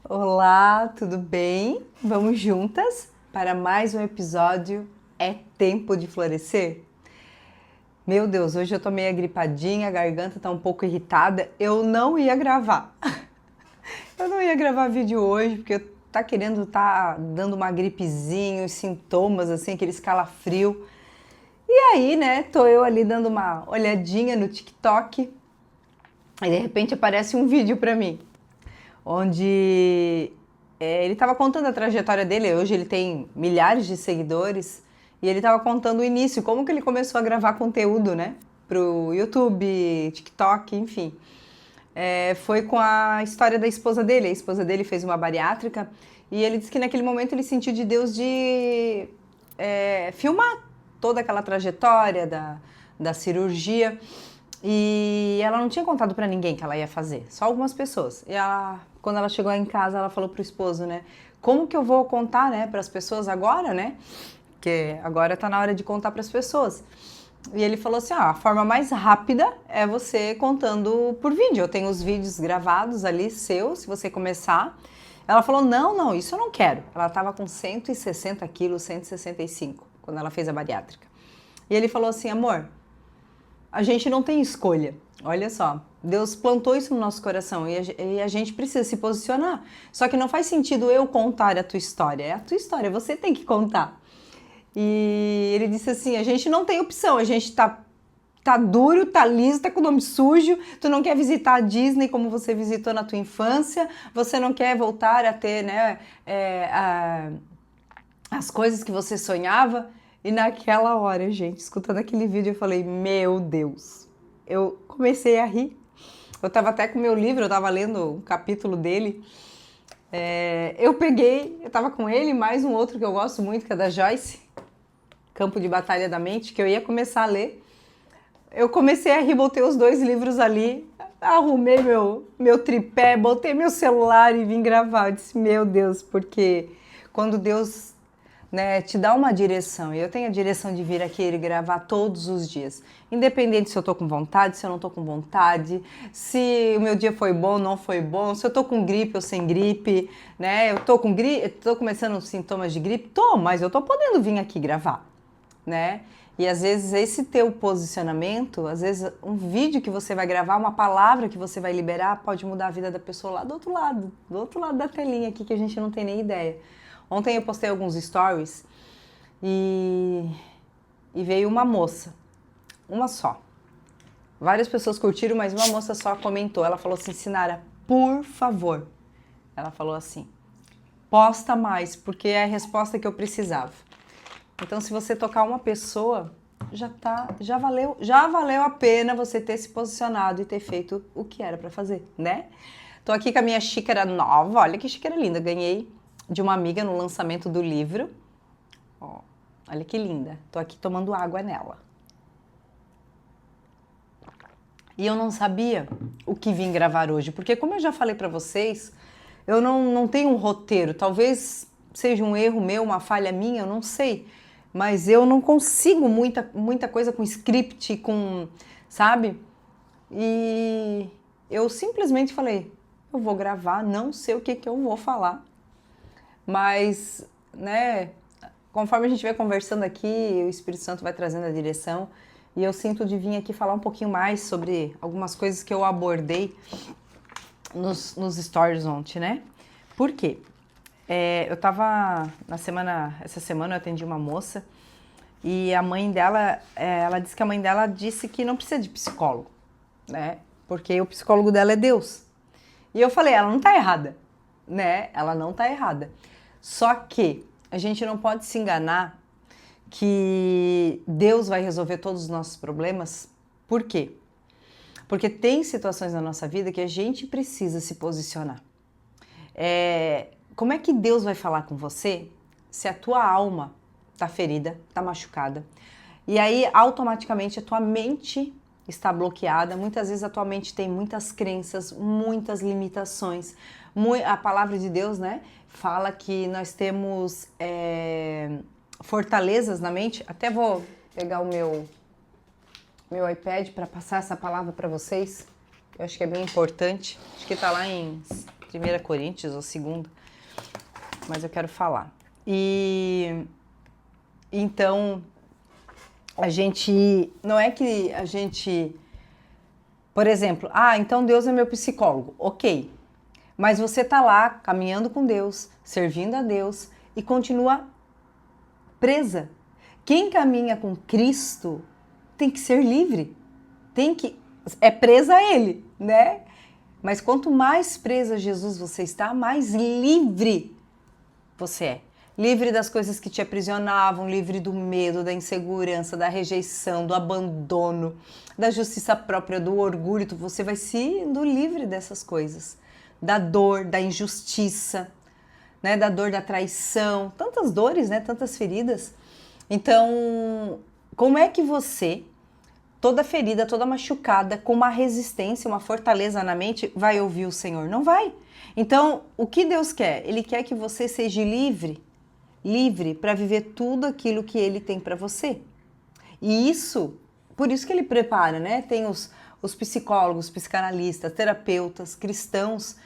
Olá, tudo bem? Vamos juntas para mais um episódio É Tempo de Florescer? Meu Deus, hoje eu tô meio gripadinha, a garganta tá um pouco irritada. Eu não ia gravar. Eu não ia gravar vídeo hoje porque tá dando uma gripezinha, os sintomas assim, aquele calafrio. E aí, né, tô eu ali dando uma olhadinha no TikTok e de repente aparece um vídeo pra mim onde ele estava contando a trajetória dele. Hoje ele tem milhares de seguidores e ele estava contando o início, como que ele começou a gravar conteúdo, né, pro YouTube, TikTok, enfim. Foi com a história da esposa dele. A esposa dele fez uma bariátrica e ele disse que naquele momento ele sentiu de Deus de filmar toda aquela trajetória da cirurgia. E ela não tinha contado pra ninguém que ela ia fazer, só algumas pessoas. E quando ela chegou em casa, ela falou pro esposo, né? Como que eu vou contar, né, para as pessoas agora, né? Porque agora tá na hora de contar para as pessoas. E ele falou assim: a forma mais rápida é você contando por vídeo. Eu tenho os vídeos gravados ali seus, se você começar. Ela falou: não, isso eu não quero. Ela estava com 160 quilos, 165, quando ela fez a bariátrica. E ele falou assim: amor, a gente não tem escolha. Olha só, Deus plantou isso no nosso coração e a gente precisa se posicionar. Só que não faz sentido eu contar a tua história. É a tua história, você tem que contar. E ele disse assim: a gente não tem opção, a gente tá duro, tá liso, tá com o nome sujo, tu não quer visitar a Disney como você visitou na tua infância, você não quer voltar a ter, né, as coisas que você sonhava. E naquela hora, gente, escutando aquele vídeo, eu falei: meu Deus. Eu comecei a rir. Eu tava até com o meu livro, eu tava lendo um capítulo dele. Eu tava com ele, mais um outro que eu gosto muito, que é da Joyce, Campo de Batalha da Mente, que eu ia começar a ler. Eu comecei a rir, botei os dois livros ali, arrumei meu tripé, botei meu celular e vim gravar. Eu disse: meu Deus, porque quando Deus, né, te dá uma direção, e eu tenho a direção de vir aqui e gravar todos os dias, independente se eu tô com vontade, se eu não tô com vontade, se o meu dia foi bom, não foi bom, se eu tô com gripe ou sem gripe, né, eu tô com gripe, tô começando sintomas de gripe, mas eu tô podendo vir aqui gravar, né, e às vezes esse teu posicionamento, às vezes um vídeo que você vai gravar, uma palavra que você vai liberar, pode mudar a vida da pessoa lá do outro lado da telinha aqui, que a gente não tem nem ideia. Ontem eu postei alguns stories e veio uma moça, uma só. Várias pessoas curtiram, mas uma moça só comentou. Ela falou assim: Sinara, por favor. Ela falou assim: posta mais, porque é a resposta que eu precisava. Então, se você tocar uma pessoa, já valeu a pena você ter se posicionado e ter feito o que era para fazer, né? Tô aqui com a minha xícara nova, olha que xícara linda, ganhei de uma amiga no lançamento do livro. Ó, olha que linda. Tô aqui tomando água nela. E eu não sabia o que vim gravar hoje, porque como eu já falei pra vocês, eu não tenho um roteiro. Talvez seja um erro meu, uma falha minha, eu não sei. Mas eu não consigo muita coisa com script, sabe? E eu simplesmente falei: eu vou gravar, não sei o que eu vou falar. Mas, né, conforme a gente vai conversando aqui, o Espírito Santo vai trazendo a direção e eu sinto de vir aqui falar um pouquinho mais sobre algumas coisas que eu abordei nos stories ontem, né? Por quê? Eu tava essa semana eu atendi uma moça e a mãe dela, ela disse que a mãe dela disse que não precisa de psicólogo, né? Porque o psicólogo dela é Deus. E eu falei: ela não tá errada, né? Ela não tá errada. Só que a gente não pode se enganar que Deus vai resolver todos os nossos problemas. Por quê? Porque tem situações na nossa vida que a gente precisa se posicionar. Como é que Deus vai falar com você se a tua alma está ferida, está machucada? E aí, automaticamente, a tua mente está bloqueada. Muitas vezes a tua mente tem muitas crenças, muitas limitações. A palavra de Deus, né, fala que nós temos fortalezas na mente. Até vou pegar o meu iPad para passar essa palavra para vocês. Eu acho que é bem importante. Acho que está lá em 1 Coríntios ou 2, mas eu quero falar. E então, não é que a gente, por exemplo, então Deus é meu psicólogo, ok, mas você tá lá caminhando com Deus, servindo a Deus e continua presa. Quem caminha com Cristo tem que ser livre, é presa a Ele, né? Mas quanto mais presa a Jesus você está, mais livre você é. Livre das coisas que te aprisionavam, livre do medo, da insegurança, da rejeição, do abandono, da justiça própria, do orgulho. Você vai sendo livre dessas coisas. Da dor, da injustiça, né? Da dor da traição. Tantas dores, né? Tantas feridas. Então, como é que você, toda ferida, toda machucada, com uma resistência, uma fortaleza na mente, vai ouvir o Senhor? Não vai. Então, o que Deus quer? Ele quer que você seja livre para viver tudo aquilo que Ele tem para você. E por isso que Ele prepara, né? Tem os psicólogos, psicanalistas, terapeutas, cristãos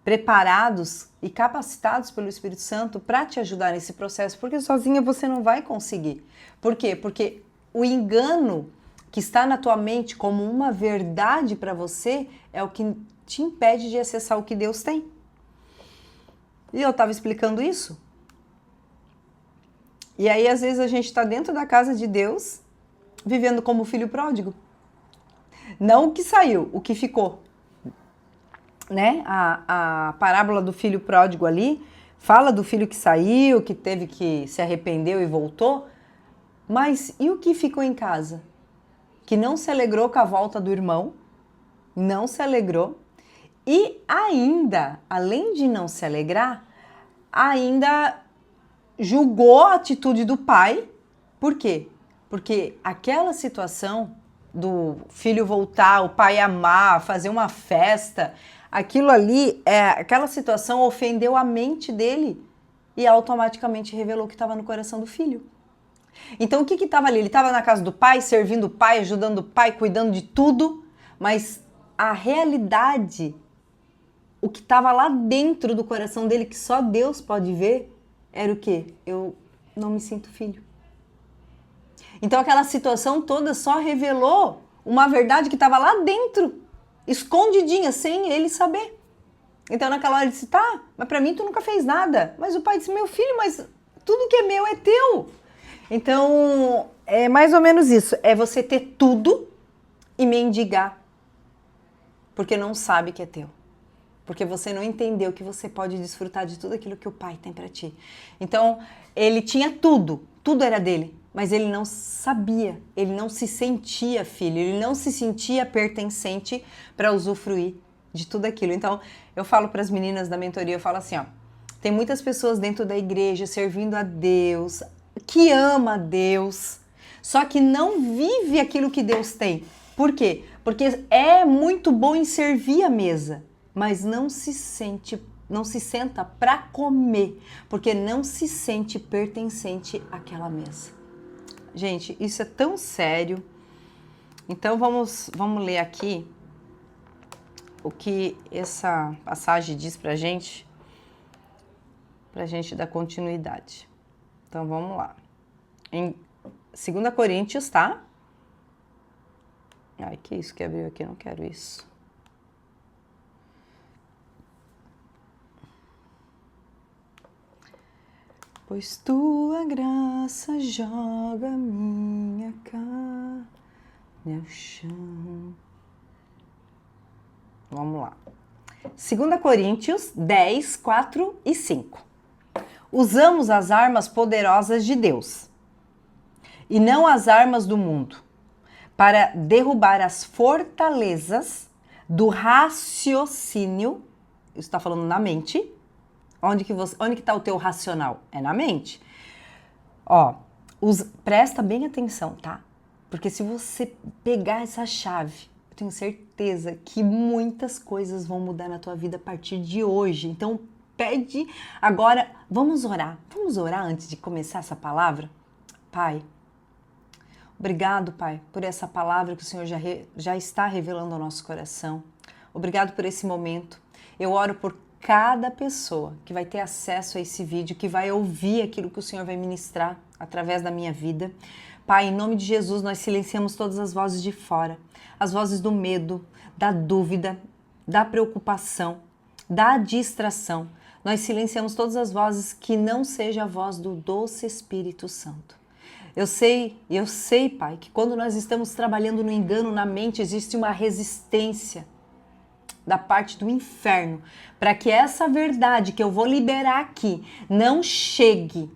preparados e capacitados pelo Espírito Santo para te ajudar nesse processo, porque sozinha você não vai conseguir. Por quê? Porque o engano que está na tua mente como uma verdade para você é o que te impede de acessar o que Deus tem. E eu estava explicando isso. E aí, às vezes, a gente está dentro da casa de Deus, vivendo como filho pródigo. Não o que saiu, o que ficou. Né? A parábola do filho pródigo ali fala do filho que saiu, que teve que se arrependeu e voltou. Mas e o que ficou em casa? Que não se alegrou com a volta do irmão, não se alegrou. E ainda, além de não se alegrar, ainda julgou a atitude do pai. Por quê? Porque aquela situação do filho voltar, o pai amar, fazer uma festa, aquilo ali, aquela situação ofendeu a mente dele e automaticamente revelou o que estava no coração do filho. Então o que estava ali? Ele estava na casa do pai, servindo o pai, ajudando o pai, cuidando de tudo, mas a realidade, o que estava lá dentro do coração dele, que só Deus pode ver, era o quê? Eu não me sinto filho. Então aquela situação toda só revelou uma verdade que estava lá dentro, escondidinha, sem ele saber. Então naquela hora ele disse, tá, mas pra mim tu nunca fez nada. Mas o pai disse, meu filho, mas tudo que é meu é teu. Então é mais ou menos isso, é você ter tudo e mendigar, porque não sabe que é teu. Porque você não entendeu que você pode desfrutar de tudo aquilo que o pai tem para ti. Então, ele tinha tudo era dele, mas ele não sabia, ele não se sentia filho, ele não se sentia pertencente para usufruir de tudo aquilo. Então, eu falo para as meninas da mentoria, eu falo assim, ó, tem muitas pessoas dentro da igreja servindo a Deus, que ama a Deus, só que não vive aquilo que Deus tem. Por quê? Porque é muito bom em servir a mesa, mas não se senta para comer, porque não se sente pertencente àquela mesa. Gente, isso é tão sério. Então vamos ler aqui o que essa passagem diz pra gente dar continuidade. Então vamos lá. Em 2 Coríntios, tá? Ai, que isso que abriu aqui, eu não quero isso. Pois tua graça joga minha carne ao chão. Vamos lá. 2 Coríntios 10, 4 e 5. Usamos as armas poderosas de Deus e não as armas do mundo, para derrubar as fortalezas do raciocínio. Isso está falando na mente. Onde que está o teu racional? É na mente. Ó, presta bem atenção, tá? Porque se você pegar essa chave, eu tenho certeza que muitas coisas vão mudar na tua vida a partir de hoje. Então, pede agora, vamos orar. Vamos orar antes de começar essa palavra? Pai, obrigado, Pai, por essa palavra que o Senhor já está revelando ao nosso coração. Obrigado por esse momento. Eu oro por cada pessoa que vai ter acesso a esse vídeo, que vai ouvir aquilo que o Senhor vai ministrar através da minha vida. Pai, em nome de Jesus, nós silenciamos todas as vozes de fora, as vozes do medo, da dúvida, da preocupação, da distração. Nós silenciamos todas as vozes que não seja a voz do doce Espírito Santo. Eu sei, Pai, que quando nós estamos trabalhando no engano na mente, existe uma resistência da parte do inferno para que essa verdade que eu vou liberar aqui não chegue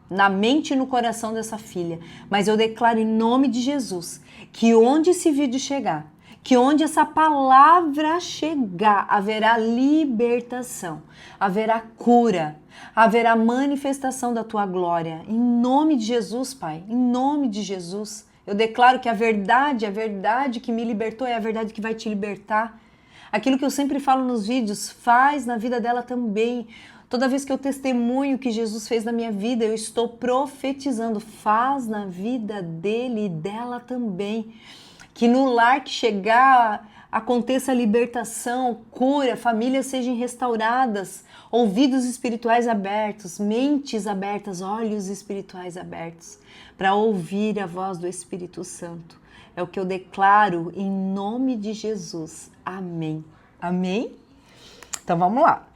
na mente e no coração dessa filha. Mas eu declaro em nome de Jesus que onde esse vídeo chegar, que onde essa palavra chegar, haverá libertação, haverá cura, haverá manifestação da tua glória. Em nome de Jesus, Pai, em nome de Jesus, eu declaro que a verdade que me libertou é a verdade que vai te libertar. Aquilo que eu sempre falo nos vídeos, faz na vida dela também. Toda vez que eu testemunho o que Jesus fez na minha vida, eu estou profetizando, faz na vida dele e dela também. Que no lar que chegar aconteça libertação, cura, famílias sejam restauradas, ouvidos espirituais abertos, mentes abertas, olhos espirituais abertos, para ouvir a voz do Espírito Santo. É o que eu declaro em nome de Jesus. Amém. Amém? Então vamos lá.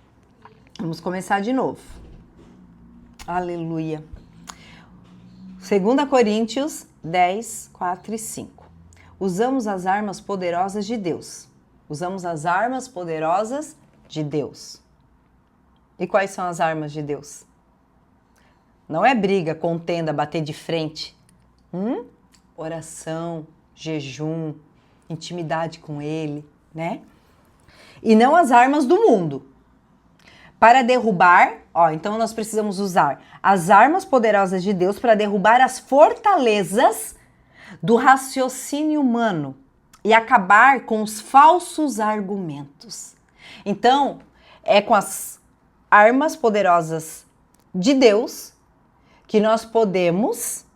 Vamos começar de novo. Aleluia. 2 Coríntios 10, 4 e 5. Usamos as armas poderosas de Deus. Usamos as armas poderosas de Deus. E quais são as armas de Deus? Não é briga, contenda, bater de frente. Oração, jejum, intimidade com Ele, né? E não as armas do mundo. Para derrubar, então nós precisamos usar as armas poderosas de Deus para derrubar as fortalezas do raciocínio humano e acabar com os falsos argumentos. Então, é com as armas poderosas de Deus que nós podemos,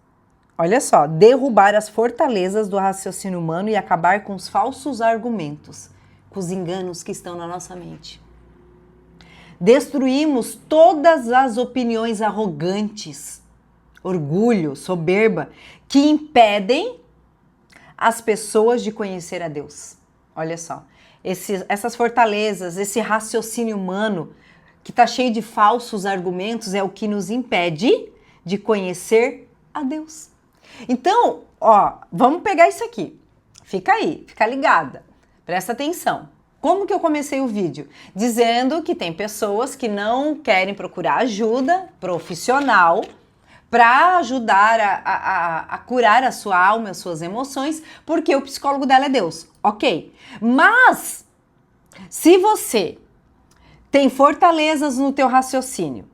olha só, derrubar as fortalezas do raciocínio humano e acabar com os falsos argumentos, com os enganos que estão na nossa mente. Destruímos todas as opiniões arrogantes, orgulho, soberba, que impedem as pessoas de conhecer a Deus. Olha só, essas fortalezas, esse raciocínio humano que está cheio de falsos argumentos é o que nos impede de conhecer a Deus. Então, vamos pegar isso aqui. Fica aí, fica ligada, presta atenção. Como que eu comecei o vídeo? Dizendo que tem pessoas que não querem procurar ajuda profissional para ajudar a curar a sua alma, as suas emoções, porque o psicólogo dela é Deus. Ok. Mas, se você tem fortalezas no teu raciocínio,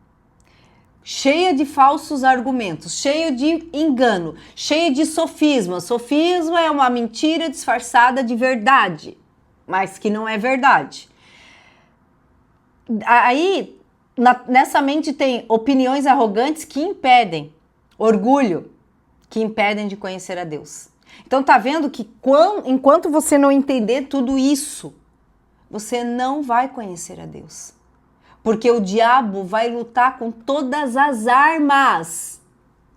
cheia de falsos argumentos, cheio de engano, cheio de sofisma. Sofisma é uma mentira disfarçada de verdade, mas que não é verdade. Aí, nessa mente tem opiniões arrogantes que impedem, orgulho, que impedem de conhecer a Deus. Então tá vendo que enquanto você não entender tudo isso, você não vai conhecer a Deus. Porque o diabo vai lutar com todas as armas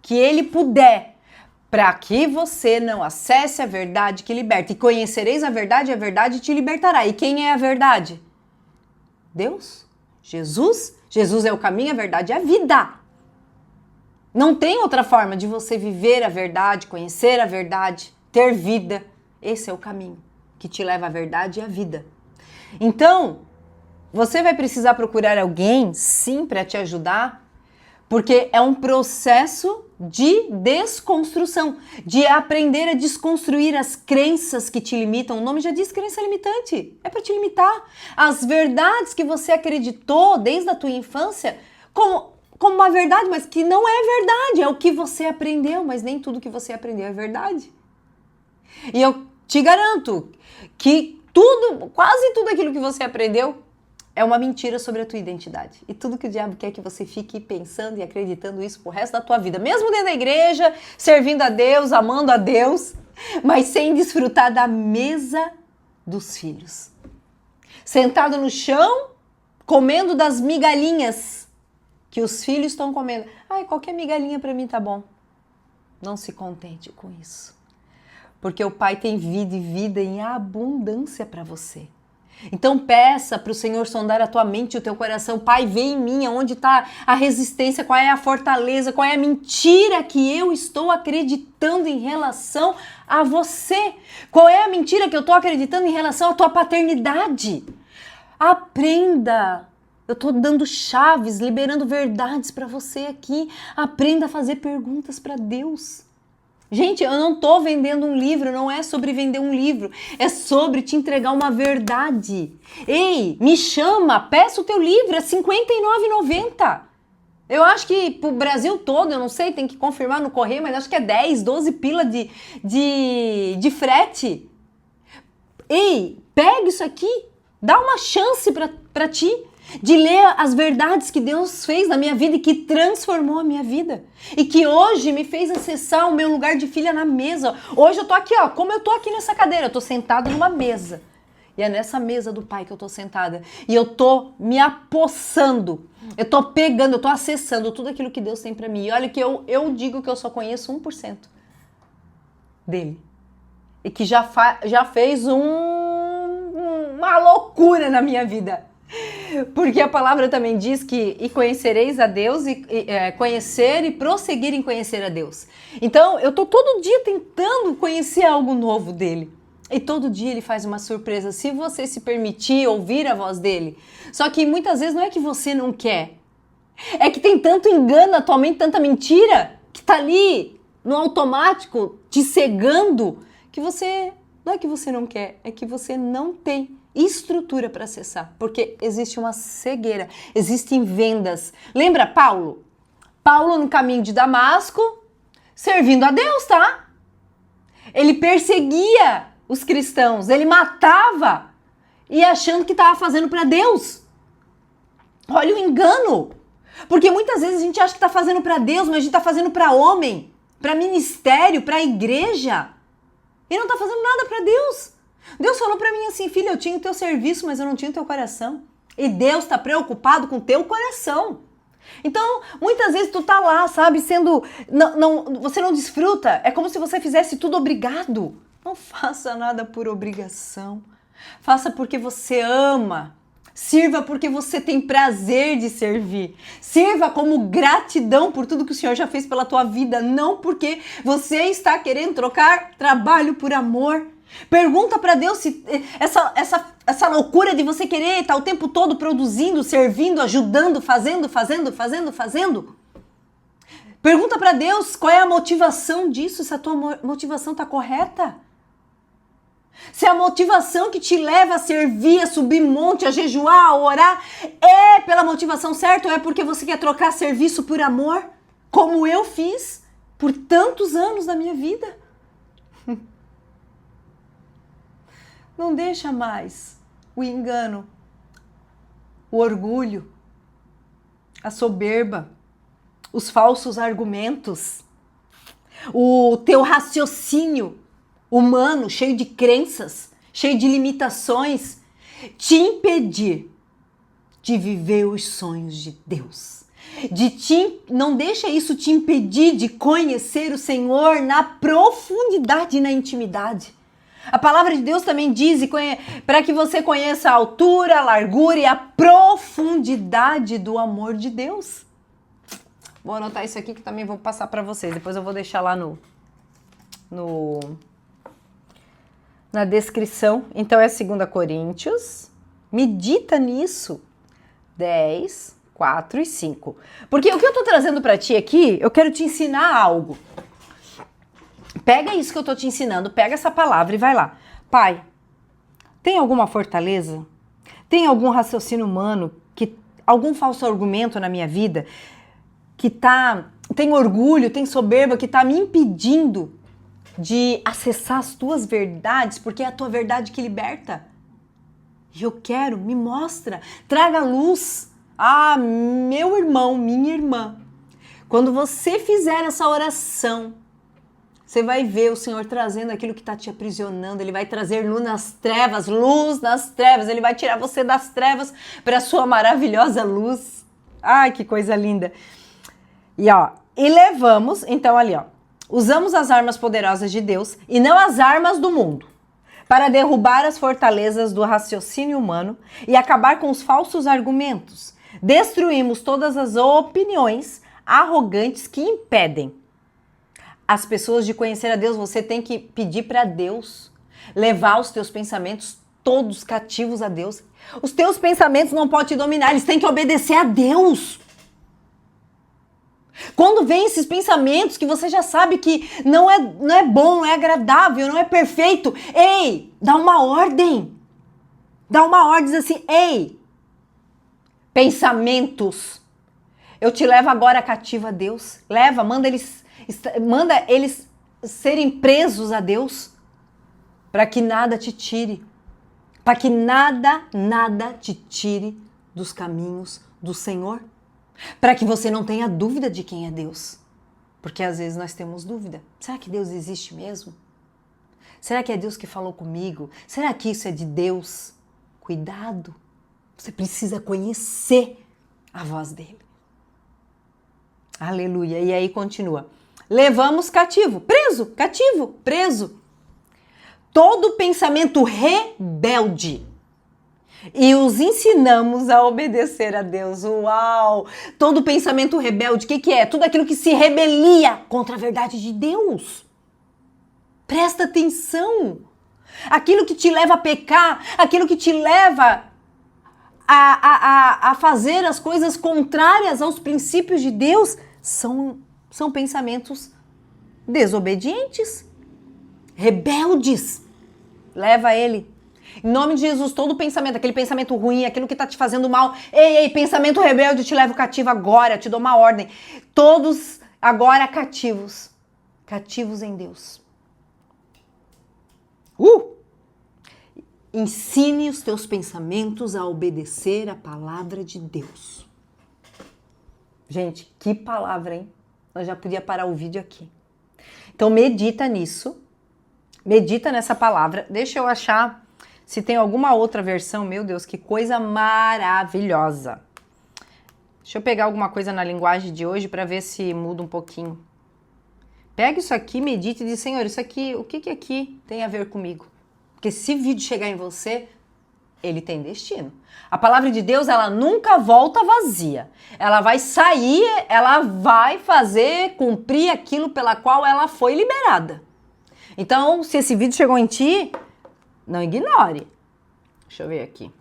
que ele puder, para que você não acesse a verdade que liberta. E conhecereis a verdade te libertará. E quem é a verdade? Deus? Jesus? Jesus é o caminho, a verdade e a vida. Não tem outra forma de você viver a verdade, conhecer a verdade, ter vida. Esse é o caminho que te leva à verdade e à vida. Então, você vai precisar procurar alguém, sim, para te ajudar, porque é um processo de desconstrução, de aprender a desconstruir as crenças que te limitam. O nome já diz crença limitante, é para te limitar. As verdades que você acreditou desde a tua infância como uma verdade, mas que não é verdade, é o que você aprendeu, mas nem tudo que você aprendeu é verdade. E eu te garanto que quase tudo aquilo que você aprendeu é uma mentira sobre a tua identidade. E tudo que o diabo quer que você fique pensando e acreditando isso pro resto da tua vida. Mesmo dentro da igreja, servindo a Deus, amando a Deus, mas sem desfrutar da mesa dos filhos. Sentado no chão, comendo das migalhinhas que os filhos estão comendo. Ai, qualquer migalhinha para mim tá bom. Não se contente com isso. Porque o Pai tem vida e vida em abundância para você. Então peça para o Senhor sondar a tua mente e o teu coração. Pai, vem em mim, onde está a resistência, qual é a fortaleza, qual é a mentira que eu estou acreditando em relação a você. Qual é a mentira que eu estou acreditando em relação à tua paternidade. Aprenda. Eu estou dando chaves, liberando verdades para você aqui. Aprenda a fazer perguntas para Deus. Gente, eu não estou vendendo um livro, não é sobre vender um livro, é sobre te entregar uma verdade. Ei, me chama, peça o teu livro, é R$ 59,90. Eu acho que pro Brasil todo, eu não sei, tem que confirmar no correio, mas acho que é 10, 12 pila de frete. Ei, pega isso aqui, dá uma chance para ti. De ler as verdades que Deus fez na minha vida e que transformou a minha vida. E que hoje me fez acessar o meu lugar de filha na mesa. Hoje eu tô aqui, ó, como eu tô aqui nessa cadeira, eu tô sentada numa mesa. E é nessa mesa do Pai que eu tô sentada. E eu tô me apossando, eu tô pegando, eu tô acessando tudo aquilo que Deus tem pra mim. E olha que eu digo que eu só conheço 1% dele. E que já fez uma loucura na minha vida. Porque a palavra também diz que e conhecereis a Deus, conhecer e prosseguir em conhecer a Deus. Então, eu tô todo dia tentando conhecer algo novo dele. E todo dia ele faz uma surpresa, se você se permitir ouvir a voz dele. Só que muitas vezes não é que você não quer. É que tem tanto engano atualmente, tanta mentira, que tá ali no automático, te cegando, que você... Não é que você não quer, é que você não tem estrutura para acessar, porque existe uma cegueira, existem vendas. Lembra Paulo? Paulo no caminho de Damasco, servindo a Deus, tá? Ele perseguia os cristãos, ele matava e achando que estava fazendo para Deus. Olha o engano, porque muitas vezes a gente acha que está fazendo para Deus, mas a gente está fazendo para homem, para ministério, para igreja, e não está fazendo nada para Deus. Deus falou para mim assim, filha, eu tinha o teu serviço, mas eu não tinha o teu coração. E Deus está preocupado com o teu coração. Então, muitas vezes tu tá lá, sabe, você não desfruta. É como se você fizesse tudo obrigado. Não faça nada por obrigação. Faça porque você ama. Sirva porque você tem prazer de servir. Sirva como gratidão por tudo que o Senhor já fez pela tua vida, não porque você está querendo trocar trabalho por amor. Pergunta para Deus se essa loucura de você querer estar o tempo todo produzindo, servindo, ajudando, fazendo. Pergunta para Deus qual é a motivação disso, se a tua motivação está correta. Se a motivação que te leva a servir, a subir monte, a jejuar, a orar, é pela motivação certa ou é porque você quer trocar serviço por amor, como eu fiz por tantos anos da minha vida? Não deixa mais o engano, o orgulho, a soberba, os falsos argumentos, o teu raciocínio humano cheio de crenças, cheio de limitações, te impedir de viver os sonhos de Deus. Não deixa isso te impedir de conhecer o Senhor na profundidade e na intimidade. A palavra de Deus também diz para que você conheça a altura, a largura e a profundidade do amor de Deus. Vou anotar isso aqui que também vou passar para vocês. Depois eu vou deixar lá na descrição. Então é 2 Coríntios. Medita nisso. 10, 4 e 5. Porque o que eu estou trazendo para ti aqui, eu quero te ensinar algo. Pega isso que eu estou te ensinando, pega essa palavra e vai lá. Pai, tem alguma fortaleza? Tem algum raciocínio humano, algum falso argumento na minha vida que tem orgulho, tem soberba, que está me impedindo de acessar as tuas verdades, porque é a tua verdade que liberta. E eu quero, me mostra, traga luz. Ah, meu irmão, minha irmã, quando você fizer essa oração, Você vai ver o Senhor trazendo aquilo que está te aprisionando. Ele vai trazer luz nas trevas. Ele vai tirar você das trevas para a sua maravilhosa luz. Ai, que coisa linda. E levamos, então ali, usamos as armas poderosas de Deus e não as armas do mundo, para derrubar as fortalezas do raciocínio humano e acabar com os falsos argumentos. Destruímos todas as opiniões arrogantes que impedem as pessoas de conhecer a Deus. Você tem que pedir para Deus levar os teus pensamentos todos cativos a Deus. Os teus pensamentos não podem te dominar, eles têm que obedecer a Deus. Quando vem esses pensamentos que você já sabe que não é bom, não é agradável, não é perfeito, ei, dá uma ordem. Dá uma ordem, diz assim, ei, pensamentos, eu te levo agora cativo a Deus. Manda eles serem presos a Deus, para que nada te tire, para que nada te tire dos caminhos do Senhor, para que você não tenha dúvida de quem é Deus, porque às vezes nós temos dúvida. Será que Deus existe mesmo? Será que é Deus que falou comigo? Será que isso é de Deus? Cuidado, você precisa conhecer a voz dele. Aleluia. E aí continua. Levamos cativo, preso, todo pensamento rebelde e os ensinamos a obedecer a Deus. Uau! Todo pensamento rebelde, o que é? Tudo aquilo que se rebelia contra a verdade de Deus. Presta atenção. Aquilo que te leva a pecar, aquilo que te leva a fazer as coisas contrárias aos princípios de Deus, são pensamentos desobedientes, rebeldes. Leva ele. Em nome de Jesus, todo pensamento, aquele pensamento ruim, aquilo que está te fazendo mal, ei, pensamento rebelde, te levo cativo agora, te dou uma ordem. Todos agora cativos em Deus. Ensine os teus pensamentos a obedecer a palavra de Deus. Gente, que palavra, hein? Eu já podia parar o vídeo aqui. Então medita nisso, medita nessa palavra. Deixa eu achar se tem alguma outra versão. Meu Deus, que coisa maravilhosa. Deixa eu pegar alguma coisa na linguagem de hoje para ver se muda um pouquinho. Pega isso aqui, medite e diz, Senhor, isso aqui, o que aqui tem a ver comigo? Porque se o vídeo chegar em você, ele tem destino. A palavra de Deus, ela nunca volta vazia. Ela vai sair, ela vai cumprir aquilo pela qual ela foi liberada. Então, se esse vídeo chegou em ti, não ignore. Deixa eu ver aqui.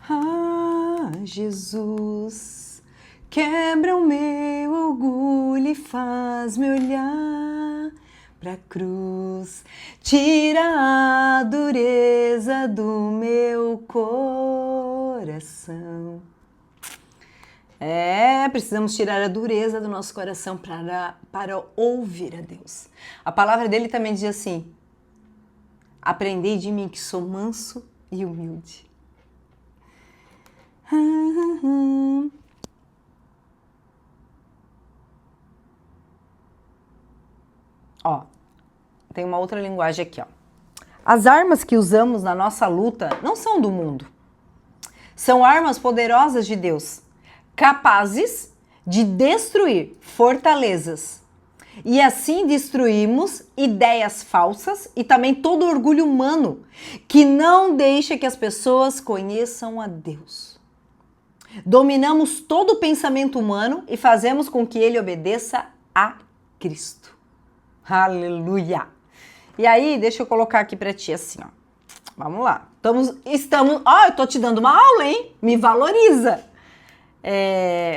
Ah, Jesus, quebra o meu orgulho e faz-me olhar pra cruz. Tira a dureza do meu coração. Precisamos tirar a dureza do nosso coração para ouvir a Deus. A palavra dele também diz assim, aprendei de mim que sou manso e humilde. Tem uma outra linguagem aqui, As armas que usamos na nossa luta não são do mundo. São armas poderosas de Deus, capazes de destruir fortalezas. E assim destruímos ideias falsas e também todo orgulho humano que não deixa que as pessoas conheçam a Deus. Dominamos todo o pensamento humano e fazemos com que ele obedeça a Cristo. Aleluia! E aí, deixa eu colocar aqui pra ti assim, Vamos lá. Eu tô te dando uma aula, hein? Me valoriza.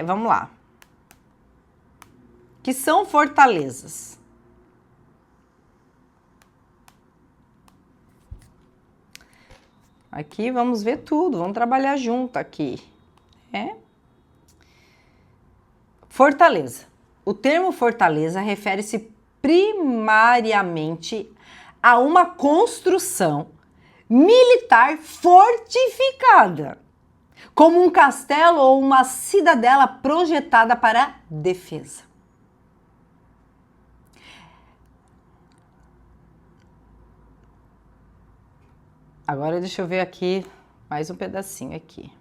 Vamos lá. Que são fortalezas? Aqui vamos ver tudo, vamos trabalhar junto aqui. Fortaleza. O termo fortaleza refere-se primariamente a uma construção militar fortificada, como um castelo ou uma cidadela projetada para defesa. Agora deixa eu ver aqui mais um pedacinho aqui.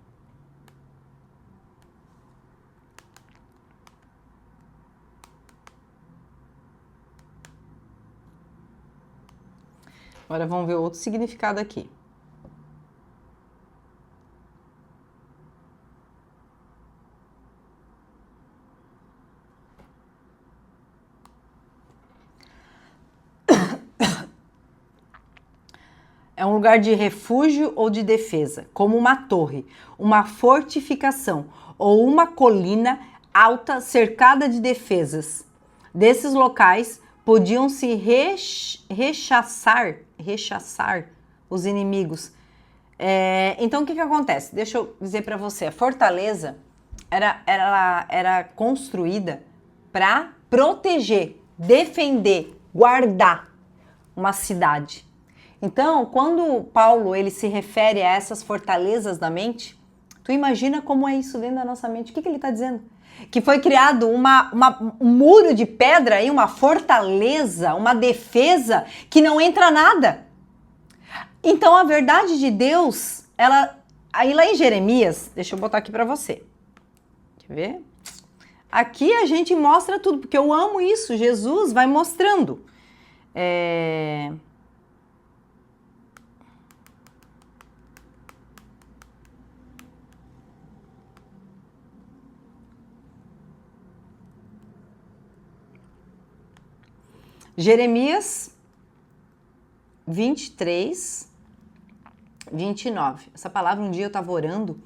Agora vamos ver outro significado aqui. É um lugar de refúgio ou de defesa, como uma torre, uma fortificação ou uma colina alta cercada de defesas. Desses locais podiam se rechaçar os inimigos. Então o que acontece? Deixa eu dizer para você, a fortaleza era construída para proteger, defender, guardar uma cidade. Então, quando Paulo ele se refere a essas fortalezas da mente, tu imagina como é isso dentro da nossa mente. O que ele está dizendo? Que foi criado um muro de pedra e uma fortaleza, uma defesa que não entra nada. Então, a verdade de Deus, aí lá em Jeremias, deixa eu botar aqui para você. Quer ver? Aqui a gente mostra tudo, porque eu amo isso. Jesus vai mostrando. Jeremias 23, 29. Essa palavra, um dia eu estava orando,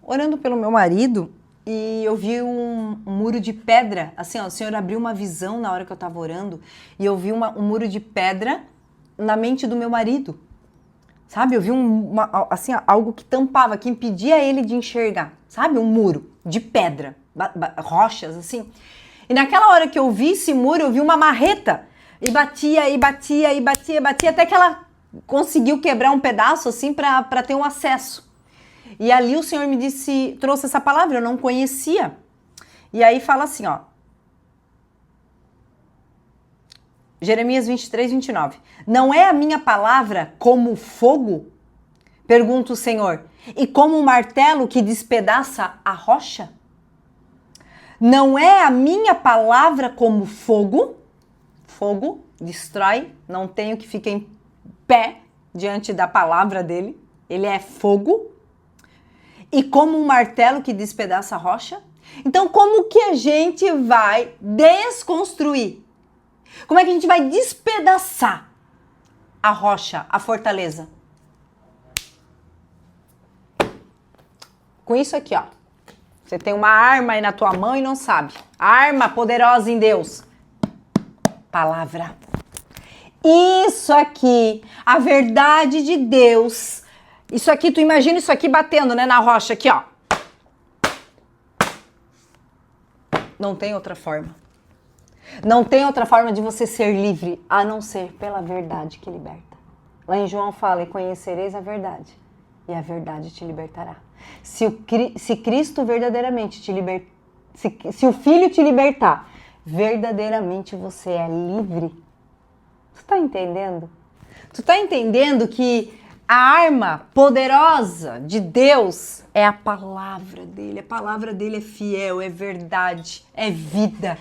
orando pelo meu marido, e eu vi um muro de pedra, assim, ó, o Senhor abriu uma visão na hora que eu estava orando, e eu vi um muro de pedra na mente do meu marido. Sabe, eu vi assim, algo que tampava, que impedia ele de enxergar. Sabe, um muro de pedra, rochas, assim. E naquela hora que eu vi esse muro, eu vi uma marreta. E batia, e batia, e batia, e batia, até que ela conseguiu quebrar um pedaço, assim, para ter um acesso. E ali o Senhor me disse, trouxe essa palavra, eu não conhecia. E aí fala assim, ó. Jeremias 23, 29. Não é a minha palavra como fogo? Pergunta o Senhor. E como um martelo que despedaça a rocha? Não é a minha palavra como fogo? Fogo destrói, não tenho que ficar em pé diante da palavra dele. Ele é fogo. E como um martelo que despedaça a rocha? Então, como que a gente vai desconstruir? Como é que a gente vai despedaçar a rocha, a fortaleza? Com isso aqui, ó. Você tem uma arma aí na tua mão e não sabe. Arma poderosa em Deus. Palavra. Isso aqui, a verdade de Deus. Isso aqui, tu imagina isso aqui batendo, né, na rocha aqui, ó. Não tem outra forma. Não tem outra forma de você ser livre a não ser pela verdade que liberta. Lá em João fala, e conhecereis a verdade, e a verdade te libertará. Se Cristo verdadeiramente te libertar, se o Filho te libertar, verdadeiramente você é livre. Tu tá entendendo? Tu tá entendendo que a arma poderosa de Deus é a palavra dele. A palavra dele é fiel, é verdade, é vida.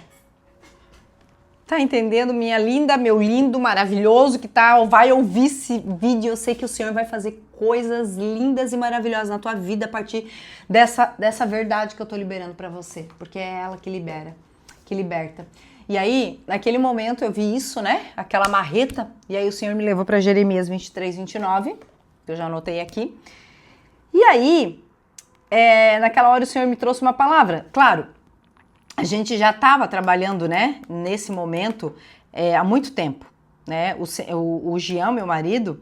Tá entendendo, minha linda, meu lindo, maravilhoso que vai ouvir esse vídeo? Eu sei que o Senhor vai fazer coisas lindas e maravilhosas na tua vida a partir dessa verdade que eu tô liberando pra você, porque é ela que libera, que liberta. E aí, naquele momento eu vi isso, né? Aquela marreta, e aí o Senhor me levou pra Jeremias 23, 29, que eu já anotei aqui. E aí, naquela hora o Senhor me trouxe uma palavra. Claro, a gente já estava trabalhando, né, nesse momento há muito tempo, né? O Jean, meu marido,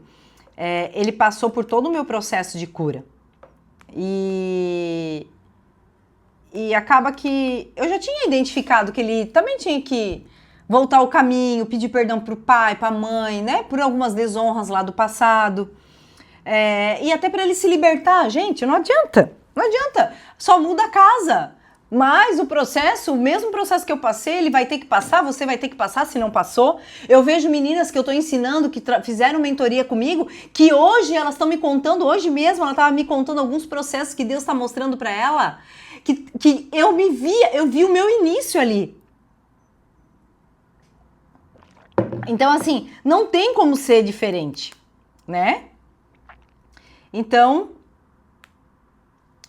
ele passou por todo o meu processo de cura. E acaba que eu já tinha identificado que ele também tinha que voltar ao caminho, pedir perdão pro pai, pra mãe, né? Por algumas desonras lá do passado. E até para ele se libertar. Gente, não adianta. Não adianta. Só muda a casa. Mas o mesmo processo que eu passei, ele vai ter que passar, você vai ter que passar se não passou. Eu vejo meninas que eu tô ensinando, que fizeram mentoria comigo, que hoje elas estão me contando, hoje mesmo ela estava me contando alguns processos que Deus está mostrando para ela, que eu vi o meu início ali. Então, assim, não tem como ser diferente, né? Então,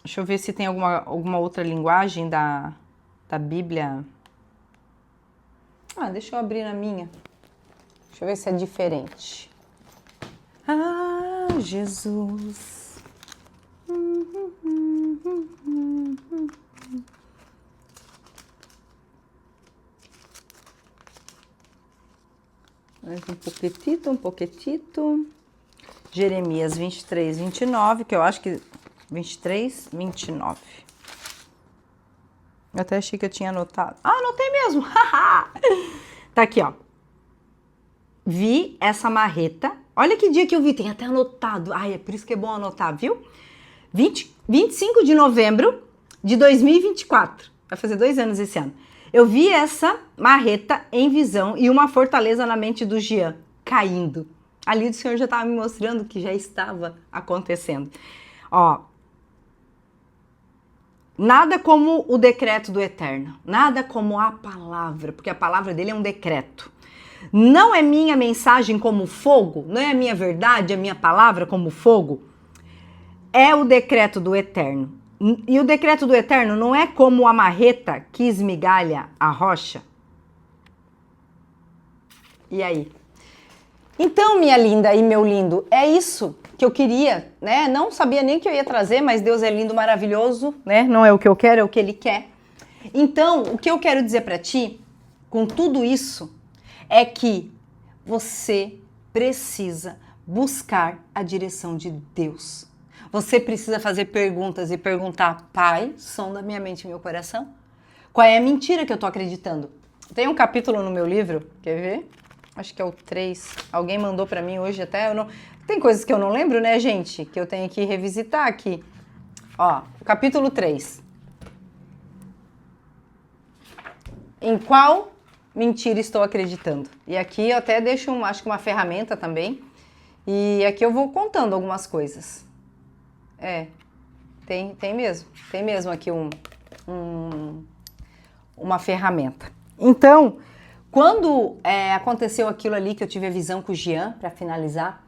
deixa eu ver se tem alguma outra linguagem da Bíblia. Deixa eu abrir na minha. Deixa eu ver se é diferente. Jesus. Mais um pouquitito. Jeremias 23, 29, que eu acho que 23, 29. Eu até achei que eu tinha anotado. Anotei mesmo. Tá aqui, ó. Vi essa marreta. Olha que dia que eu vi, tem até anotado. É por isso que é bom anotar, viu? 25 de novembro de 2024. Vai fazer 2 anos esse ano. Eu vi essa marreta em visão e uma fortaleza na mente do Jean caindo. Ali o Senhor já estava me mostrando que já estava acontecendo. Nada como o decreto do Eterno, nada como a palavra, porque a palavra dele é um decreto. Não é minha mensagem como fogo, não é a minha verdade, a minha palavra como fogo. É o decreto do Eterno. E o decreto do Eterno não é como a marreta que esmigalha a rocha. E aí? Então, minha linda e meu lindo, é isso que eu queria, né? Não sabia nem que eu ia trazer, mas Deus é lindo, maravilhoso, né? Não é o que eu quero, é o que Ele quer. Então, o que eu quero dizer para ti, com tudo isso, é que você precisa buscar a direção de Deus. Você precisa fazer perguntas e perguntar, Pai, sonda minha mente e meu coração. Qual é a mentira que eu tô acreditando? Tem um capítulo no meu livro, quer ver? Acho que é o 3. Alguém mandou pra mim hoje até. Tem coisas que eu não lembro, né, gente? Que eu tenho que revisitar aqui. Capítulo 3. Em qual mentira estou acreditando? E aqui eu até deixo, acho que uma ferramenta também. E aqui eu vou contando algumas coisas. Tem mesmo aqui uma ferramenta. Então, quando aconteceu aquilo ali que eu tive a visão com o Jean, para finalizar,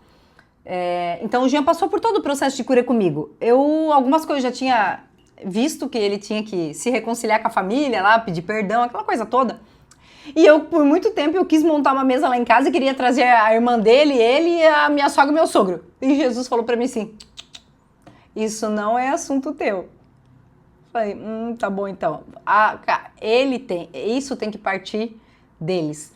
então o Jean passou por todo o processo de cura comigo. Algumas coisas já tinha visto que ele tinha que se reconciliar com a família lá, pedir perdão, aquela coisa toda. E por muito tempo, eu quis montar uma mesa lá em casa e queria trazer a irmã dele, ele e a minha sogra e meu sogro. E Jesus falou para mim assim, isso não é assunto teu. Falei, tá bom então. Isso tem que partir deles.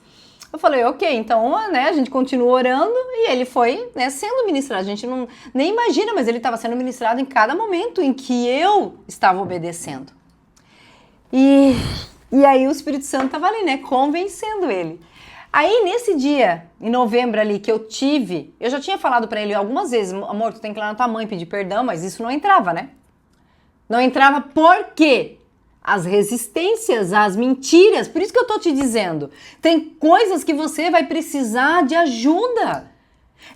Eu falei, ok, então, a gente continua orando e ele foi, sendo ministrado. A gente nem imagina, mas ele estava sendo ministrado em cada momento em que eu estava obedecendo. E aí o Espírito Santo estava ali, convencendo ele. Aí, nesse dia, em novembro ali, que eu já tinha falado pra ele algumas vezes, amor, tu tem que ir lá na tua mãe pedir perdão, mas isso não entrava, né? Não entrava porque as resistências, as mentiras, por isso que eu tô te dizendo, tem coisas que você vai precisar de ajuda.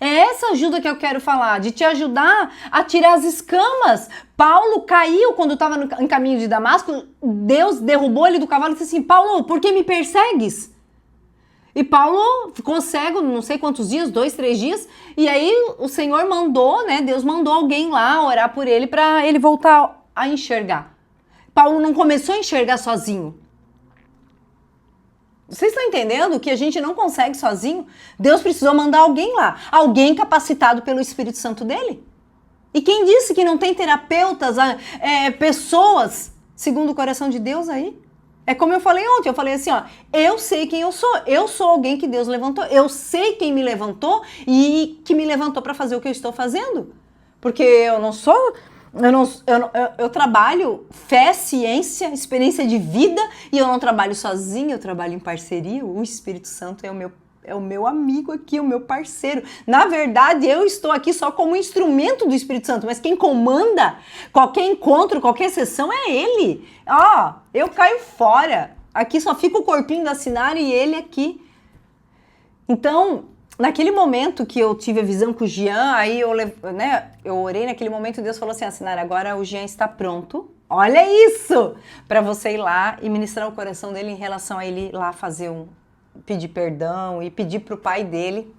É essa ajuda que eu quero falar, de te ajudar a tirar as escamas. Paulo caiu quando estava em caminho de Damasco, Deus derrubou ele do cavalo e disse assim, Paulo, por que me persegues? E Paulo ficou cego, não sei quantos dias, 2, 3 dias, e aí o Senhor mandou, Deus mandou alguém lá orar por ele para ele voltar a enxergar. Paulo não começou a enxergar sozinho. Vocês estão entendendo que a gente não consegue sozinho? Deus precisou mandar alguém lá, alguém capacitado pelo Espírito Santo dele. E quem disse que não tem terapeutas, pessoas segundo o coração de Deus aí? É como eu falei ontem, eu falei assim, eu sei quem eu sou alguém que Deus levantou, eu sei quem me levantou e que me levantou para fazer o que eu estou fazendo, porque eu não sou Eu trabalho fé, ciência, experiência de vida, e eu não trabalho sozinha, eu trabalho em parceria. O Espírito Santo é o meu amigo aqui, o meu parceiro. Na verdade, eu estou aqui só como instrumento do Espírito Santo, mas quem comanda qualquer encontro, qualquer sessão é ele. Eu caio fora. Aqui só fica o corpinho da Sinara e ele aqui. Então, naquele momento que eu tive a visão com o Jean, aí eu orei naquele momento e Deus falou assim, Sinara, agora o Jean está pronto. Olha isso! Para você ir lá e ministrar o coração dele em relação a ele lá pedir perdão e pedir para o pai dele,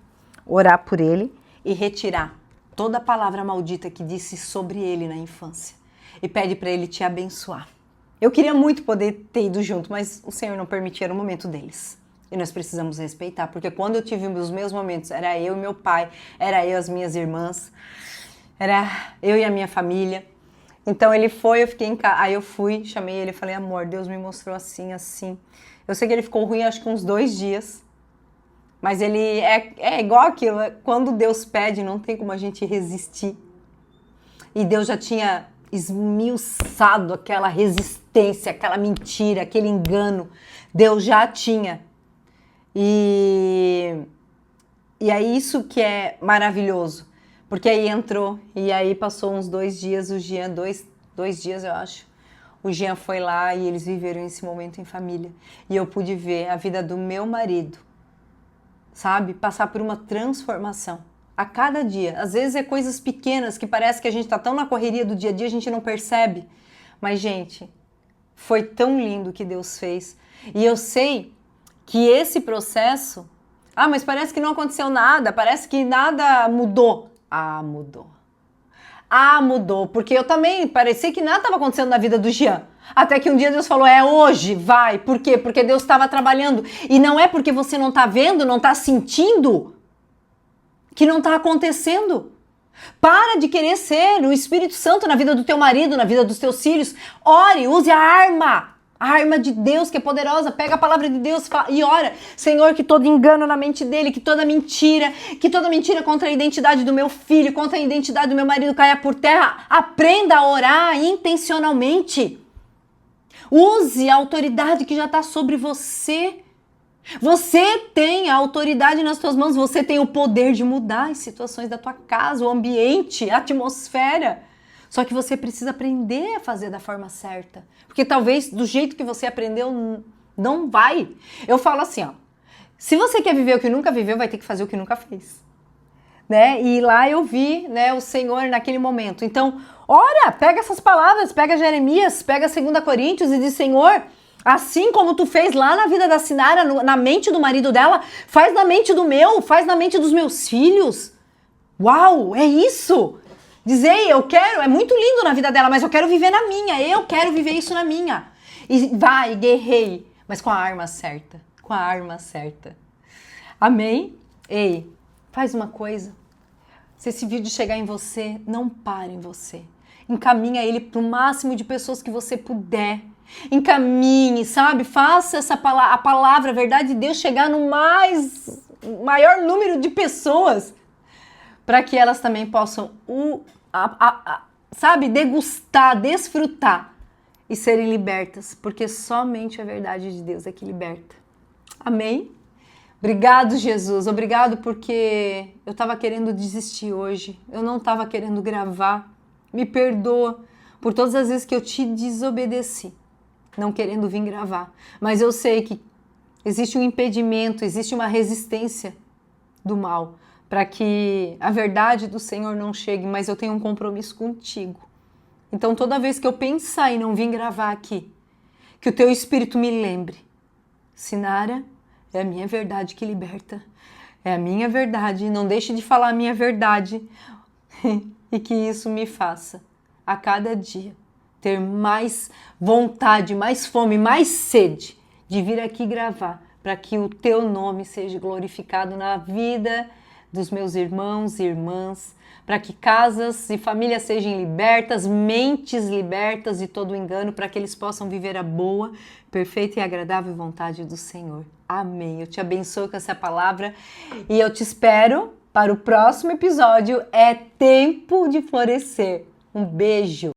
orar por ele e retirar toda a palavra maldita que disse sobre ele na infância. E pede para ele te abençoar. Eu queria muito poder ter ido junto, mas o Senhor não permitia, era o momento deles. E nós precisamos respeitar, porque quando eu tive os meus momentos, era eu e meu pai, era eu e as minhas irmãs, era eu e a minha família. Então ele foi, eu fiquei em casa, aí eu fui, chamei ele e falei, amor, Deus me mostrou assim, assim. Eu sei que ele ficou ruim, acho que uns 2 dias, mas ele é igual aquilo, quando Deus pede, não tem como a gente resistir. E Deus já tinha esmiuçado aquela resistência, aquela mentira, aquele engano. Deus já tinha. E aí isso que é maravilhoso, porque aí entrou, e aí passou uns 2 dias, o Jean, dois dias eu acho, o Jean foi lá e eles viveram esse momento em família. E eu pude ver a vida do meu marido, sabe, passar por uma transformação a cada dia. Às vezes é coisas pequenas que parece que a gente tá tão na correria do dia a dia, a gente não percebe. Mas, gente, foi tão lindo o que Deus fez. E eu sei que esse processo... mas parece que não aconteceu nada, parece que nada mudou. Mudou. Mudou, porque eu também parecia que nada estava acontecendo na vida do Jean. Até que um dia Deus falou, hoje, vai. Por quê? Porque Deus estava trabalhando. E não é porque você não está vendo, não está sentindo, que não está acontecendo. Para de querer ser o Espírito Santo na vida do teu marido, na vida dos teus filhos. Ore, use a arma de Deus que é poderosa. Pega a palavra de Deus e ora, Senhor, que todo engano na mente dele, que toda mentira contra a identidade do meu filho, contra a identidade do meu marido caia por terra. Aprenda a orar intencionalmente. Use a autoridade que já está sobre você. Você tem a autoridade nas suas mãos, você tem o poder de mudar as situações da tua casa, o ambiente, a atmosfera. Só que você precisa aprender a fazer da forma certa. Porque talvez do jeito que você aprendeu, não vai. Eu falo assim, se você quer viver o que nunca viveu, vai ter que fazer o que nunca fez. Né? E lá eu vi, né, o Senhor naquele momento. Então, ora, pega essas palavras, pega Jeremias, pega 2 Coríntios e diz, Senhor, assim como tu fez lá na vida da Sinara, na mente do marido dela, faz na mente do meu, faz na mente dos meus filhos. Uau, é isso! Dizer, eu quero, é muito lindo na vida dela, mas eu quero viver na minha, eu quero viver isso na minha. E vai, guerrei, mas com a arma certa, com a arma certa. Amém? Ei, faz uma coisa, se esse vídeo chegar em você, não pare em você. Encaminha ele para o máximo de pessoas que você puder. Encaminhe, sabe? Faça a palavra, a verdade de Deus chegar no maior número de pessoas, para que elas também possam, sabe, degustar, desfrutar e serem libertas, porque somente a verdade de Deus é que liberta. Amém? Obrigado, Jesus. Obrigado porque eu estava querendo desistir hoje. Eu não estava querendo gravar. Me perdoa por todas as vezes que eu te desobedeci, não querendo vir gravar. Mas eu sei que existe um impedimento, existe uma resistência do mal para que a verdade do Senhor não chegue, mas eu tenho um compromisso contigo. Então toda vez que eu pensar em não vir gravar aqui, que o teu Espírito me lembre, Sinara, é a minha verdade que liberta, é a minha verdade, não deixe de falar a minha verdade e que isso me faça a cada dia ter mais vontade, mais fome, mais sede de vir aqui gravar, para que o teu nome seja glorificado na vida dos meus irmãos e irmãs, para que casas e famílias sejam libertas, mentes libertas de todo engano, para que eles possam viver a boa, perfeita e agradável vontade do Senhor. Amém. Eu te abençoo com essa palavra e eu te espero para o próximo episódio. É tempo de florescer. Um beijo!